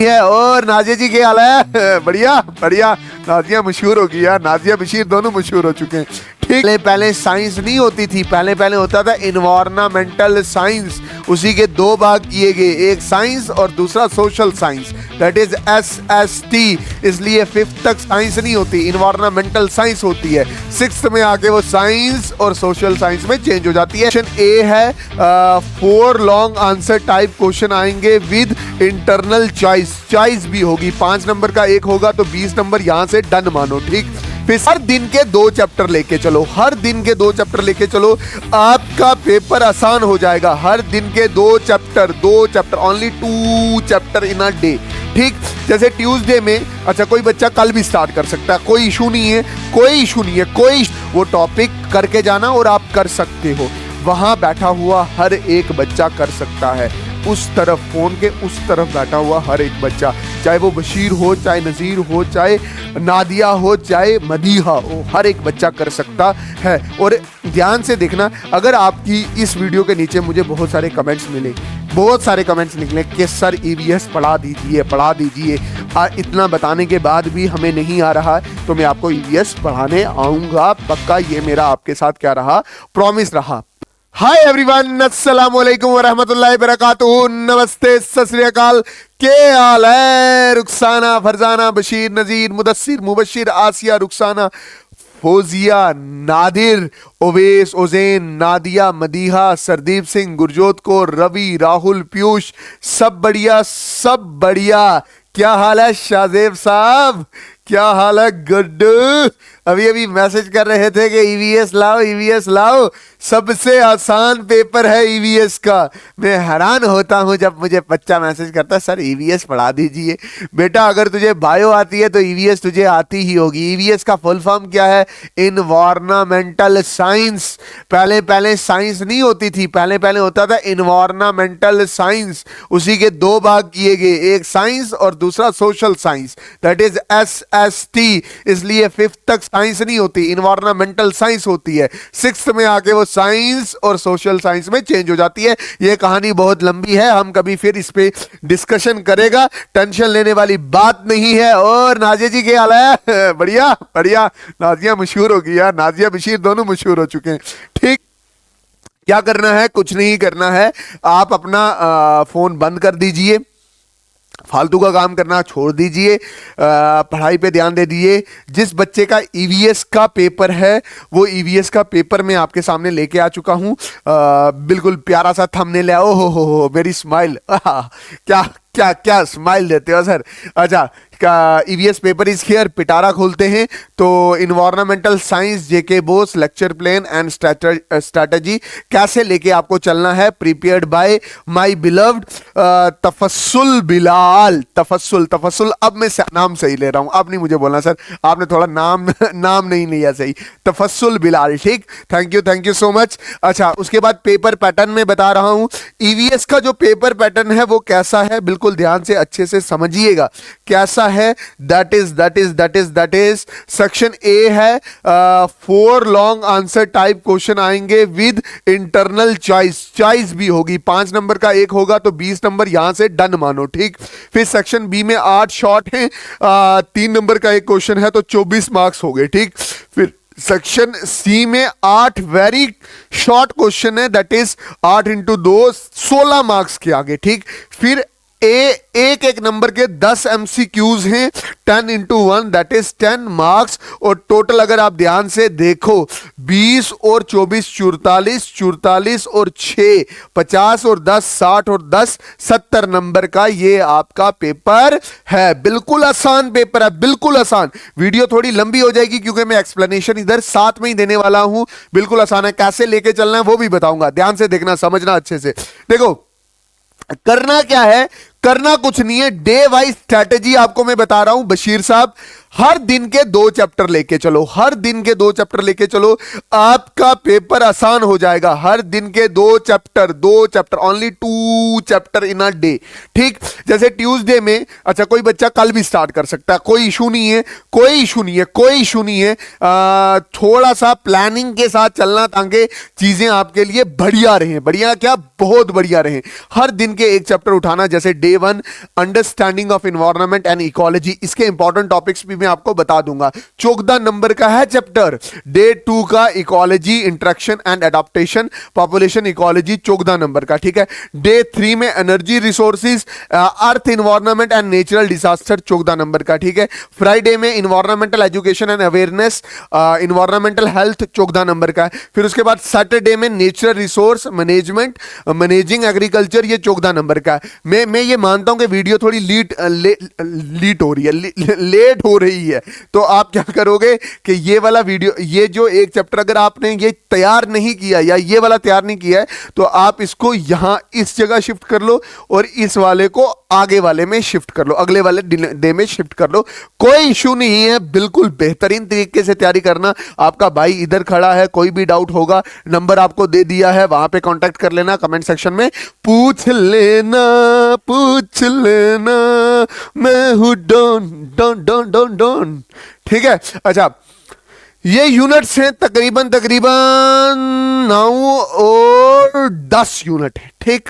है। और नाजिया जी क्या हाल है? बढ़िया बढ़िया। नाजिया मशहूर हो गई यार, नाजिया बशीर दोनों मशहूर हो चुके हैं। ठीक, पहले साइंस नहीं होती थी, पहले होता था इन्वायरमेंटल साइंस। उसी के दो भाग किए गए, एक साइंस और दूसरा social science, that is SST। इसलिए 5th तक साइंस नहीं होती, इन्वायरमेंटल साइंस होती है। 6th में आके वो साइंस और सोशल साइंस में चेंज हो जाती है। क्वेश्चन ए है 4 लॉन्ग आंसर टाइप क्वेश्चन आएंगे विद इंटरनल चॉइस भी होगी। 5 नंबर का एक होगा तो 20 नंबर यहां से डन मानो। ठीक, फिर हर दिन के 2 चैप्टर लेके चलो, हर दिन के 2 चैप्टर लेके चलो, आपका पेपर आसान हो जाएगा। हर दिन के 2 chapter, only 2 chapter in a day. ठीक, जैसे ट्यूसडे में अच्छा कोई बच्चा कल भी स्टार्ट कर सकता है, कोई इशू नहीं है, कोई वो टॉपिक करके जाना और आप कर सकते हो। वहां बैठा हुआ हर एक बच्चा कर सकता है, उस तरफ फोन के उस तरफ बैठा हुआ हर एक बच्चा, चाहे वो बशीर हो, चाहे नज़ीर हो, चाहे नादिया हो, चाहे मदीहा हो, हर एक बच्चा कर सकता है। और ध्यान से देखना, अगर आपकी इस वीडियो के नीचे मुझे बहुत सारे कमेंट्स निकले कि सर EVS पढ़ा दीजिए, इतना बताने के बाद भी हमें नहीं आ रहा है, तो मैं आपको EVS पढ़ाने आऊँगा पक्का। ये मेरा आपके साथ क्या रहा, प्रॉमिस रहा। हाय एवरीवन, अस्सलाम वालेकुम वरहमतुल्लाहि वबरकातुहू। नमस्ते, सत श्री अकाल। के हाल है? रुखसाना, फरजाना, बशीर, नजीर, मुदस्सिर, मुबशिर, आसिया, रुखसाना, फौजिया, नादिर, ओवेस, ओजैन, नादिया, मदीहा, सरदीप सिंह, गुरजोत कौर, रवि, राहुल, पीयूष, सब बढ़िया। क्या हाल है शाहजेब साहब? क्या हाल है गुड्डू? अभी मैसेज कर रहे थे कि EVS लाओ, सबसे आसान पेपर है EVS का। मैं हैरान होता हूं जब मुझे बच्चा मैसेज करता है सर EVS पढ़ा दीजिए। बेटा अगर तुझे बायो आती है तो EVS तुझे आती ही होगी। EVS का फुल फॉर्म क्या है? Environmental science. पहले साइंस नहीं होती थी, पहले होता था इन्वायरमेंटल साइंस। उसी के 2 भाग किए गए, एक साइंस और दूसरा social science, that is SST। इसलिए 5th तक साइंस नहीं होती, इन्वायरमेंटल साइंस होती है। 6th में आके वो साइंस और सोशल साइंस में चेंज हो जाती है। ये कहानी बहुत लंबी है, हम कभी फिर इस पे डिस्कशन करेगा, टेंशन लेने वाली बात नहीं है। और नाजिया जी क्या हाल है? बढ़िया बढ़िया। नाजिया मशहूर हो गई यार, नाजिया बशीर दोनों मशहूर हो चुके हैं। ठीक, क्या करना है? कुछ नहीं करना है, आप अपना फोन बंद कर दीजिए, फालतू का काम करना छोड़ दीजिए, पढ़ाई पे ध्यान दे दीजिए। जिस बच्चे का EVS का पेपर है वो EVS का पेपर मैं आपके सामने लेके आ चुका हूं। बिल्कुल प्यारा सा थंबनेल है। ओ हो मेरी स्माइल, क्या क्या क्या स्माइल देते हो सर। अच्छा, EVS पेपर इज हियर। पिटारा खोलते हैं तो environmental science JK BOSE lecture plan and strategy कैसे लेके आपको चलना है, prepared by my beloved Tafassul Bilal. Tafassul अब मैं नाम सही ले रहा हूं, अब नहीं मुझे बोलना सर आपने थोड़ा नाम नहीं लिया सही। तफस्सुल बिलाल, ठीक, थैंक यू सो मच। अच्छा, उसके बाद पेपर पैटर्न में बता रहा हूं। EVS का जो पेपर पैटर्न है वो कैसा है, बिल्कुल ध्यान से अच्छे से समझिएगा कैसा है। दैट इज सेक्शन ए है 4 लॉन्ग आंसर टाइप क्वेश्चन आएंगे विद इंटरनल चॉइस भी होगी। 5 नंबर का एक होगा तो 20 नंबर यहां से डन मानो। ठीक, फिर सेक्शन बी में 8 शॉर्ट हैं, 3 नंबर का एक क्वेश्चन है तो 24 मार्क्स हो गए। ठीक, फिर सेक्शन सी में 8 वेरी शॉर्ट क्वेश्चन है, दैट इज 8 इंटू 2 16 मार्क्स के आगे। ठीक, फिर एक नंबर के 10 MCQs हैं, 10 इंटू 1 दैट इज 10 मार्क्स। और टोटल अगर आप ध्यान से देखो 20 और 24 44 और 6 50 और 10 60 और 10 70 नंबर का ये आपका पेपर है। बिल्कुल आसान पेपर है, बिल्कुल आसान। वीडियो थोड़ी लंबी हो जाएगी क्योंकि मैं एक्सप्लेनेशन इधर साथ में ही देने वाला हूं। बिल्कुल आसान है, कैसे लेके चलना है वो भी बताऊंगा। ध्यान से देखना, समझना अच्छे से। देखो करना क्या है, करना कुछ नहीं है, डे वाइज स्ट्रैटेजी आपको मैं बता रहा हूं। बशीर साहब हर दिन के 2 चैप्टर लेके चलो, हर दिन के 2 चैप्टर लेके चलो, आपका पेपर आसान हो जाएगा। हर दिन के 2 chapter, 2 chapter, only 2 chapter in a day. ठीक, जैसे ट्यूसडे में, अच्छा कोई बच्चा कल भी स्टार्ट कर सकता है, कोई इशू नहीं है, कोई इशू नहीं है, कोई इशू नहीं है। थोड़ा सा प्लानिंग के साथ चलना ताकि चीजें आपके लिए बढ़िया रहें। बढ़िया क्या, बहुत बढ़िया रहें। हर दिन के एक चैप्टर उठाना, जैसे day 1 understanding of environment and ecology, इसके इंपॉर्टेंट टॉपिक्स भी मैं आपको बता दूंगा। 14 नंबर का है चैप्टर। डे 2 का ecology, interaction and adaptation, population ecology, 14 number का। ठीक है, डे 3 में energy resources, earth environment and natural disaster, 14 number का। ठीक है, फ्राइडे में environmental education and awareness, environmental health, 14 number का है। फिर उसके बाद सैटरडे में natural resource management, managing agriculture, ये 14 नंबर का है। मैं ये मानता हूं कि वीडियो थोड़ी लीट हो रही है, लेट हो रही है, तो आप क्या करोगे कि ये वाला वीडियो, ये जो एक चैप्टर अगर आपने ये तैयार नहीं किया या ये वाला तैयार नहीं किया है, तो आप इसको यहां इस जगह शिफ्ट कर लो और इस वाले को आगे वाले में शिफ्ट कर लो, अगले वाले डे में शिफ्ट कर लो। कोई इशू नहीं है, बिल्कुल बेहतरीन तरीके से तैयारी करना। आपका भाई इधर खड़ा है, कोई भी डाउट होगा नंबर आपको दे दिया है, वहां पे कांटेक्ट कर लेना, कमेंट सेक्शन में पूछ लेना, पूछ लेना, मैं हूं Don Don Don Don Don. ठीक है, अच्छा ये यूनिट्स हैं तकरीबन 9 और 10 यूनिट है। ठीक,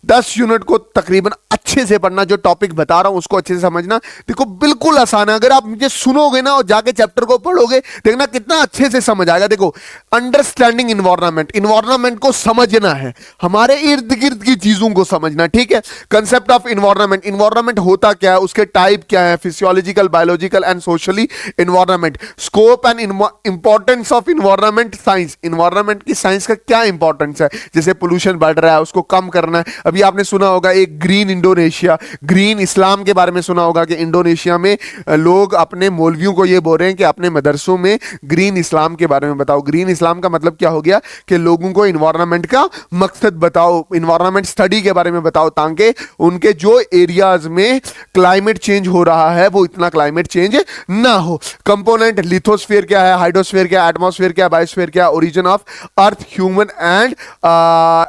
10 यूनिट को तकरीबन अच्छे से पढ़ना, जो टॉपिक बता रहा हूं उसको अच्छे से समझना। देखो बिल्कुल आसान है, अगर आप मुझे सुनोगे ना और जाके चैप्टर को पढ़ोगे, देखना कितना अच्छे से समझ आएगा। देखो, अंडरस्टैंडिंग इन्वायरमेंट, इन्वायरमेंट को समझना है, हमारे इर्द गिर्द की चीजों को समझना। ठीक है, कंसेप्ट ऑफ इन्वायरमेंट, इन्वायरमेंट होता क्या है, उसके टाइप क्या है, physiological, biological and socially environment, scope and importance of environment science, environment की साइंस का क्या इंपॉर्टेंस है, जैसे पोल्यूशन बढ़ रहा है उसको कम करना है। अभी आपने सुना होगा एक ग्रीन इंडोनेशिया, ग्रीन इस्लाम के बारे में सुना होगा कि इंडोनेशिया में लोग अपने मौलवियों को ये बोल रहे हैं कि अपने मदरसों में ग्रीन इस्लाम के बारे में बताओ। ग्रीन इस्लाम का मतलब क्या हो गया कि लोगों को इन्वायरमेंट का मकसद बताओ, इन्वायरमेंट स्टडी के बारे में बताओ, ताकि उनके जो एरियाज में क्लाइमेट चेंज हो रहा है वो इतना क्लाइमेट चेंज ना हो। कंपोनेंट, लिथोस्फीयर क्या है, हाइड्रोस्फीयर क्या है, एटमॉस्फेयर क्या है, बायोस्फीयर क्या है, origin of earth, human and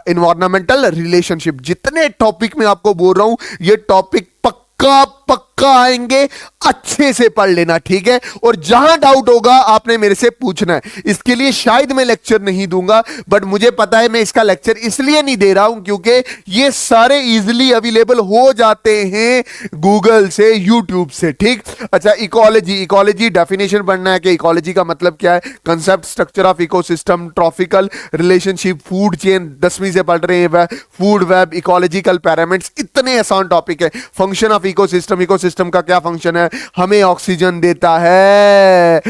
environmental relationship. जितने टॉपिक में आपको बोल रहा हूं, ये टॉपिक पक्का पक्का आएंगे, अच्छे से पढ़ लेना। ठीक है, और जहां डाउट होगा आपने मेरे से पूछना है। इसके लिए शायद मैं लेक्चर नहीं दूंगा, बट मुझे पता है मैं इसका लेक्चर इसलिए नहीं दे रहा हूं क्योंकि ये सारे इजीली अवेलेबल हो जाते हैं गूगल से, यूट्यूब से। ठीक, अच्छा इकोलॉजी, इकोलॉजी डेफिनेशन पढ़ना है कि इकोलॉजी का मतलब क्या है, concept, structure of ecosystem, tropical relationship, food chain 10वीं से पढ़ रहे हैं, फूड वेब, इकोलॉजिकल पैरामीटर्स, इतने आसान टॉपिक है। फंक्शन ऑफ इकोसिस्टम, इकोसिस्टम का क्या फंक्शन है, हमें ऑक्सीजन देता है,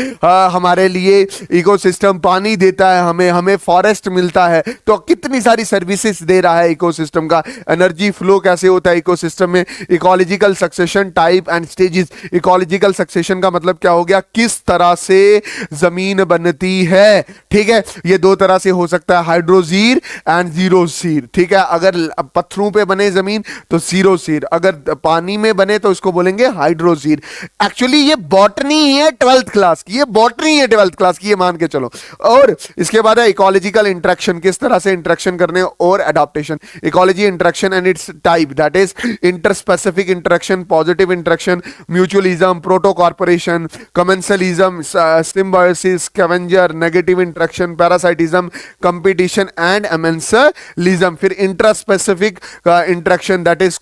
हमारे लिए इकोसिस्टम पानी देता है, हमें फॉरेस्ट मिलता है, तो कितनी सारी सर्विसेज दे रहा है इकोसिस्टम का। एनर्जी फ्लो कैसे होता है इकोसिस्टम में, ecological succession, type and stages. Ecological succession का मतलब क्या हो गया, किस तरह से जमीन बनती है। ठीक है, ये 2 तरह से हो सकता है, हाइड्रोजीर एंड जीरोसीर। ठीक है, अगर पत्थरों पे बने जमीन तो जीरोसीर, अगर पानी में बने तो उसको बोलेंगे हाइड्रोजीर। एक्चुअली ये बॉटनी है 12th क्लास की, ये बॉटनी है 12th क्लास की, ये मान के चलो। और इसके बाद है इकोलॉजिकल इंटरेक्शन, किस तरह से इंटरेक्शन करने, और adaptation. Ecology, interaction and its type, that is interspecific interaction, positive interaction, mutualism, protocooperation, commensalism, symbiosis, scavenger, negative interaction, parasitism, competition and amensalism. फिर intraspecific interaction, that is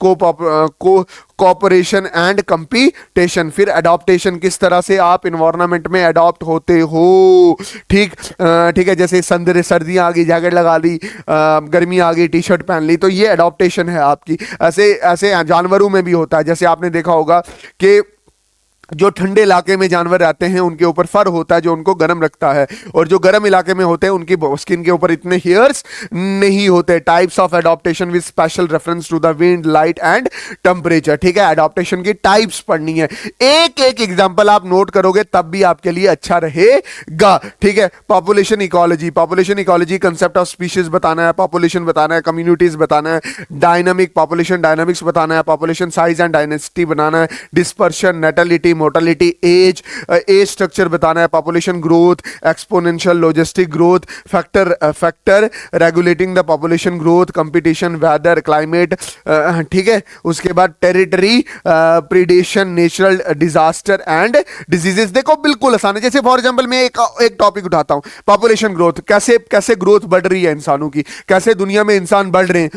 cooperation and competition. फिर adaptation, किस तरह से आप environment में adopt होते हो। ठीक ठीक है, जैसे सर्दियां आ गई जैकेट लगा ली, गर्मी आ गई टी शर्ट पहन ली, तो ये अडॉप्टेशन है आपकी। ऐसे ऐसे जानवरों में भी होता है, जैसे आपने देखा होगा कि जो ठंडे इलाके में जानवर रहते हैं उनके ऊपर फर होता है जो उनको गर्म रखता है, और जो गर्म इलाके में होते हैं उनकी स्किन के ऊपर इतने हेयर्स नहीं होते। Types of adaptation with special reference to the wind, light and temperature. ठीक है, एडॉप्टेशन की टाइप्स पढ़नी है, एक एक एग्जांपल आप नोट करोगे तब भी आपके लिए अच्छा रहेगा। ठीक है, population ecology, population ecology concept of species बताना है, पॉपुलेशन बताना है, कम्युनिटीज बताना है, डायनामिक पॉपुलेशन डायनामिक्स बताना है, पॉपुलेशन साइज एंड डायनेसिटी बनाना है, dispersion, natality, mortality, age structure बताना है, population growth, exponential logistic growth, factor regulating the population growth, competition, weather, climate, ठीक है। उसके बाद territory, predation, natural disaster and diseases. देखो बिल्कुल आसान है। जैसे फॉर एग्जांपल मैं एक टॉपिक उठाता हूं, पॉपुलेशन ग्रोथ, कैसे कैसे ग्रोथ बढ़ रही है इंसानों की, कैसे दुनिया में इंसान बढ़ रहे हैं।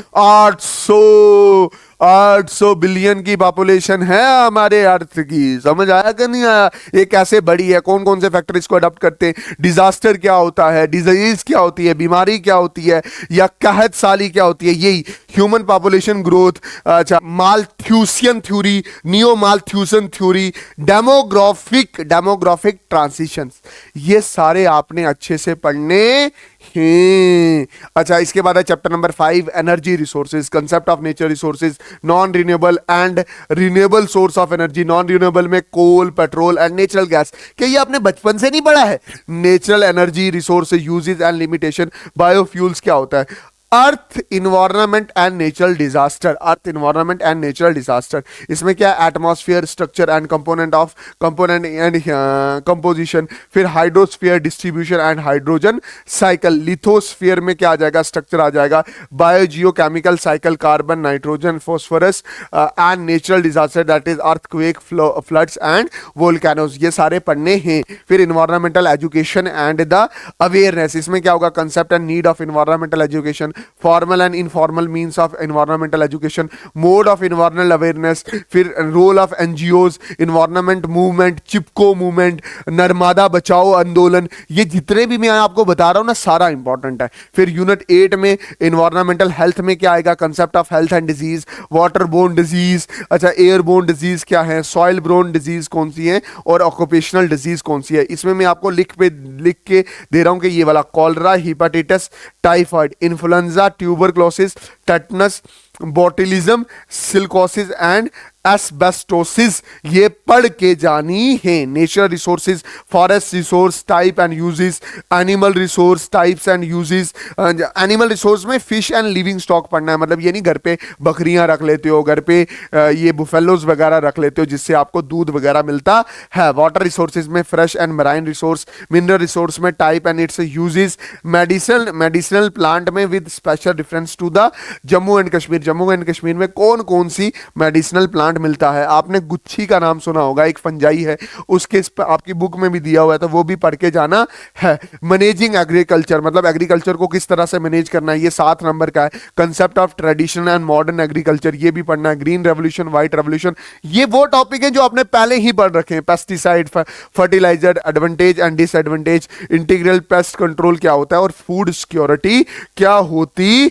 800 बिलियन की पॉपुलेशन है हमारे अर्थ की, समझ आया कि नहीं आया? ये कैसे बड़ी है, कौन कौन से फैक्टर इसको अडॉप्ट करते हैं, डिजास्टर क्या होता है, डिजीज क्या होती है, बीमारी क्या होती है, या कहत साली क्या होती है, यही ह्यूमन पॉपुलेशन ग्रोथ। अच्छा, मालथ्यूसियन थ्योरी, नियो मालथ्यूसन थ्योरी, डेमोग्राफिक ट्रांसिशंस, ये सारे आपने अच्छे से पढ़ने हैं। अच्छा, इसके बाद है chapter number 5, energy resources, concept of nature resources, non renewable and renewable source of energy. Non renewable में coal, petrol and natural gas. क्या ये आपने बचपन से नहीं पढ़ा है? Natural energy resources, usages and limitation, biofuels क्या होता है, earth environment and natural disaster, earth environment and natural disaster. इसमें क्या, atmosphere, structure and component and composition. फिर hydrosphere, distribution and hydrogen cycle. Lithosphere में क्या आ जाएगा, स्ट्रक्चर आ जाएगा, biogeochemical cycle, carbon, nitrogen, phosphorus and natural disaster, that is earthquake, floods and volcanoes. ये सारे पढ़ने हैं। फिर environmental education and the awareness, इसमें क्या होगा, concept and need of environmental education, formal and informal means of environmental education, mode of environmental awareness. फिर role of NGOs, environment movement, Chipko movement, Narmada बचाओ आंदोलन। ये जितने भी मैं आपको बता रहा हूं ना, सारा इंपॉर्टेंट है। फिर यूनिट 8 में इन्वायरमेंटल हेल्थ में क्या आएगा, concept of health and disease, water borne disease, अच्छा एयर बोर्न डिजीज क्या है, सॉइल बोर्न डिजीज कौन सी है, और ऑक्यूपेशनल डिजीज कौन सी है। इसमें मैं आपको लिख के दे रहा हूं कि ये वाला cholera, hepatitis, typhoid, influenza, tuberculosis, tetanus, botulism, silicosis and asbestosis, ये पढ़ के जानी है। Nature resources, forest resource type and uses, animal resource types and uses. Animal resource में फिश एंड लिविंग स्टॉक पढ़ना है, मतलब ये नहीं घर पे बकरियां रख लेते हो, घर पे ये बुफेलोज वगैरह रख लेते हो जिससे आपको दूध वगैरह मिलता है। वाटर रिसोर्सेज में fresh and marine resource, mineral resource में type and its uses, medicinal plant में with special reference to the Jammu and Kashmir. Jammu and Kashmir में कौन कौन सी मेडिसिनल प्लांट मिलता है। आपने गुच्छी का नाम सुना होगा, एक फंजाई है, उसके आपकी बुक में भी दिया हुआ है, तो वो भी पढ़ के जाना है। मैनेजिंग एग्रीकल्चर, मतलब एग्रीकल्चर को किस तरह से मैनेज करना है, ये 7 नंबर का है। Concept of traditional and modern agriculture, ये भी पढ़ना है। ग्रीन रेवोल्यूशन, व्हाइट रेवोल्यूशन, ये वो टॉपिक है जो आपने पहले ही पढ़ रखे हैं। Pesticide, fertiliser, advantage and disadvantage, integral pest control क्या होता है, और फूड सिक्योरिटी क्या होती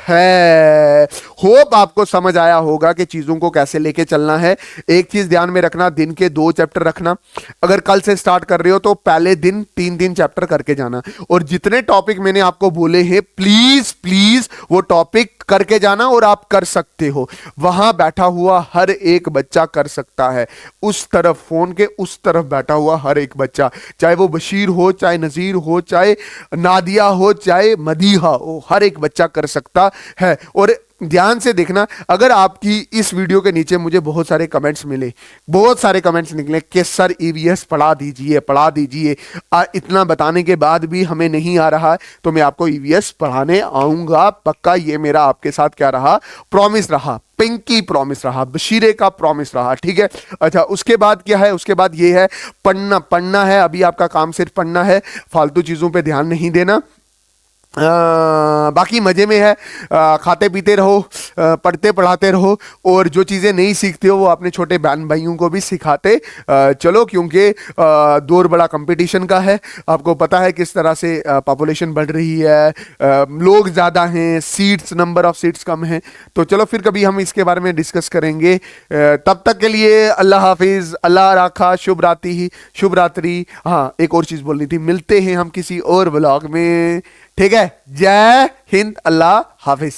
है। होप आपको समझ आया होगा कि चीजों को कैसे लेके चलना है। एक चीज ध्यान में रखना, दिन के 2 चैप्टर रखना। अगर कल से स्टार्ट कर रहे हो तो पहले दिन 3 चैप्टर करके जाना, और जितने टॉपिक मैंने आपको बोले हैं प्लीज प्लीज वो टॉपिक करके जाना। और आप कर सकते हो, वहां बैठा हुआ हर एक बच्चा कर सकता है। उस तरफ, फोन के उस तरफ बैठा हुआ हर एक बच्चा, चाहे वो बशीर हो, चाहे नजीर हो, चाहे नादिया हो, चाहे मदीहा हो, हर एक बच्चा कर सकता है। और ध्यान से देखना, अगर आपकी इस वीडियो के नीचे मुझे बहुत सारे कमेंट्स मिले, बहुत सारे कमेंट्स निकले कि सर ईवीएस पढ़ा दीजिए, इतना बताने के बाद भी हमें नहीं आ रहा है, तो मैं आपको ईवीएस पढ़ाने आऊंगा पक्का। ये मेरा आपके साथ क्या रहा, प्रॉमिस रहा, पिंकी प्रॉमिस रहा, बशीरे का प्रॉमिस रहा, ठीक है। अच्छा, उसके बाद क्या है, उसके बाद ये है पढ़ना है। अभी आपका काम सिर्फ पढ़ना है, फालतू चीजों पे ध्यान नहीं देना। बाकी मजे में है, खाते पीते रहो, पढ़ते पढ़ाते रहो, और जो चीज़ें नहीं सीखते हो वो अपने छोटे बहन भाइयों को भी सिखाते चलो, क्योंकि दौर बड़ा कंपटीशन का है। आपको पता है किस तरह से पॉपुलेशन बढ़ रही है, लोग ज़्यादा हैं, सीट्स, नंबर ऑफ सीट्स कम हैं। तो चलो फिर कभी हम इसके बारे में डिस्कस करेंगे। तब तक के लिए अल्लाह हाफिज़, अल्लाह राखा, शुभ रात्रि। हाँ, एक और चीज़ बोलनी थी, मिलते हैं हम किसी और व्लॉग में, ठीक है। जय हिंद, अल्लाह हाफिज।